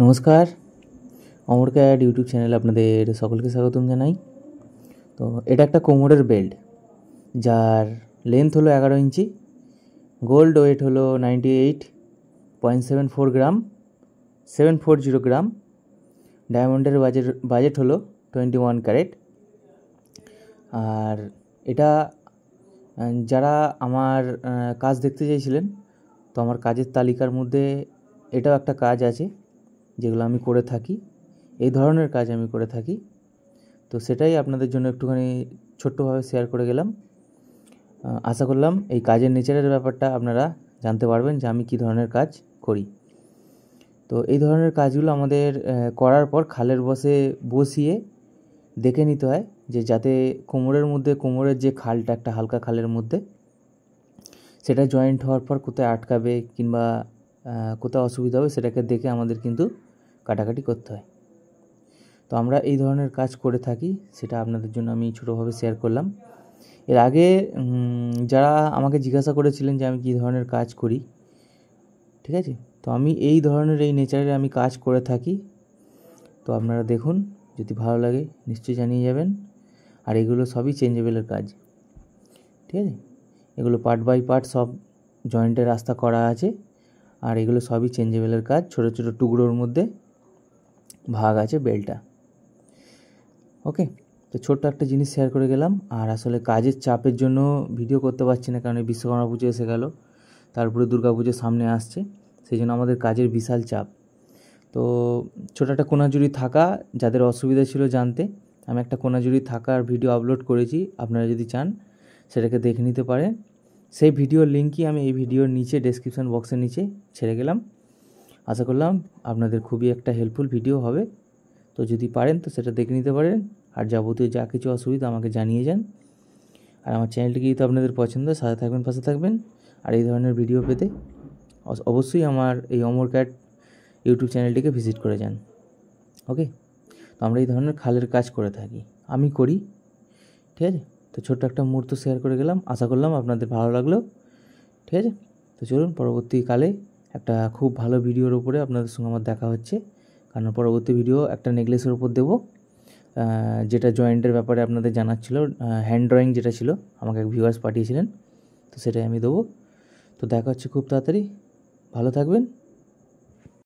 নমস্কার, অমর CAD YouTube চ্যানেলে আপনাদের সকলকে স্বাগতম জানাই। তো এটা একটা কোমরের বেল্ট, যার লেন্থ হলো 11 ইঞ্চি, গোল্ড ওয়েট হলো 98.74 গ্রাম, 740 গ্রাম, ডায়মন্ডের বাজেট হলো 21 ক্যারেট। আর এটা যারা আমার কাজ দেখতে চাইছিলেন, তো আমার কাজের তালিকার মধ্যে এটাও একটা কাজ আছে যেগুলো আমি করে থাকি, এই ধরনের কাজ আমি করে থাকি। তো সেটাই আপনাদের জন্য একটুখানি ছোট্টভাবে শেয়ার করে গেলাম। আশা করলাম এই কাজের নেচারের ব্যাপারটা আপনারা জানতে পারবেন যে আমি কী ধরনের কাজ করি। তো এই ধরনের কাজগুলো আমাদের করার পর খালের বসিয়ে দেখে নিতে হয় যে যাতে কোমরের যে খালটা, একটা হালকা খালের মধ্যে সেটা জয়েন্ট হওয়ার পর কোথায় আটকাবে কিংবা কোথাও অসুবিধা হবে সেটাকে দেখে আমাদের কিন্তু কাটাকাটি করতে হয়। তো আমরা এই ধরনের কাজ করে থাকি, সেটা আপনাদের জন্য আমি ছোটোভাবে শেয়ার করলাম। এর আগে যারা আমাকে জিজ্ঞাসা করেছিলেন যে আমি কী ধরনের কাজ করি, ঠিক আছে, তো আমি এই ধরনের এই নেচারের আমি কাজ করে থাকি। তো আপনারা দেখুন, যদি ভালো লাগে নিশ্চয়ই জানিয়ে যাবেন। আর এগুলো সবই চেঞ্জেবলের কাজ, ঠিক আছে। এগুলো পার্ট বাই পার্ট সব জয়েন্টের রাস্তা করা আছে, আর এগুলো সবই চেঞ্জেবলের কাজ। ছোটো ছোটো টুকরোর মধ্যে ভাগ আছে বেল্টটা। ওকে, তো ছোট্ট একটা জিনিস শেয়ার করে গেলাম। আর আসলে কাজের চাপের জন্য ভিডিও করতে পারছি না, কারণ বিশ্বকর্মা পুজো এসে গেল, তারপরে দুর্গা পুজো সামনে আসছে, সেই জন্য আমাদের কাজের বিশাল চাপ। তো ছোটো একটা কোনাজুরি থাকা, যাদের অসুবিধা ছিল জানতে, আমি একটা কোনাজুরি থাকার ভিডিও আপলোড করেছি। আপনারা যদি চান সেটাকে দেখে নিতে পারেন। সেই ভিডিওর লিঙ্কই আমি এই ভিডিওর নিচে ডেসক্রিপশন বক্সের নিচে ছেড়ে গেলাম। আশা করলাম আপনাদের খুবই একটা হেল্পফুল ভিডিও হবে। তো যদি পারেন তো সেটা দেখে নিতে পারেন। আর যাবতীয় যা কিছু অসুবিধা আমাকে জানিয়ে যান। আর আমার চ্যানেলটিকে যদি আপনাদের পছন্দ হয়, সাথে থাকবেন, পাশে থাকবেন। আর এই ধরনের ভিডিও পেতে অবশ্যই আমার এই অমর ক্যাট ইউটিউব চ্যানেলটিকে ভিজিট করে যান। ওকে, তো আমরা এই ধরনের খালের কাজ করে থাকি, আমি করি, ঠিক আছে। তো ছোট্ট একটা মুহূর্ত শেয়ার করে গেলাম, আশা করলাম আপনাদের ভালো লাগলো, ঠিক আছে। তো চলুন, পরবর্তীকালে একটা খুব ভালো ভিডিওর উপরে আপনাদের সঙ্গে আমার দেখা হচ্ছে। কারণ পরবর্তী ভিডিও একটা নেকলেসের উপর দেবো, যেটা জয়েন্টের ব্যাপারে আপনাদের জানার ছিল, হ্যান্ড ড্রয়িং যেটা ছিল, আমাকে এক ভিউয়ার্স পাঠিয়েছিলেন, তো সেটাই আমি দেবো। তো দেখা হচ্ছে খুব তাড়াতাড়ি, ভালো থাকবেন।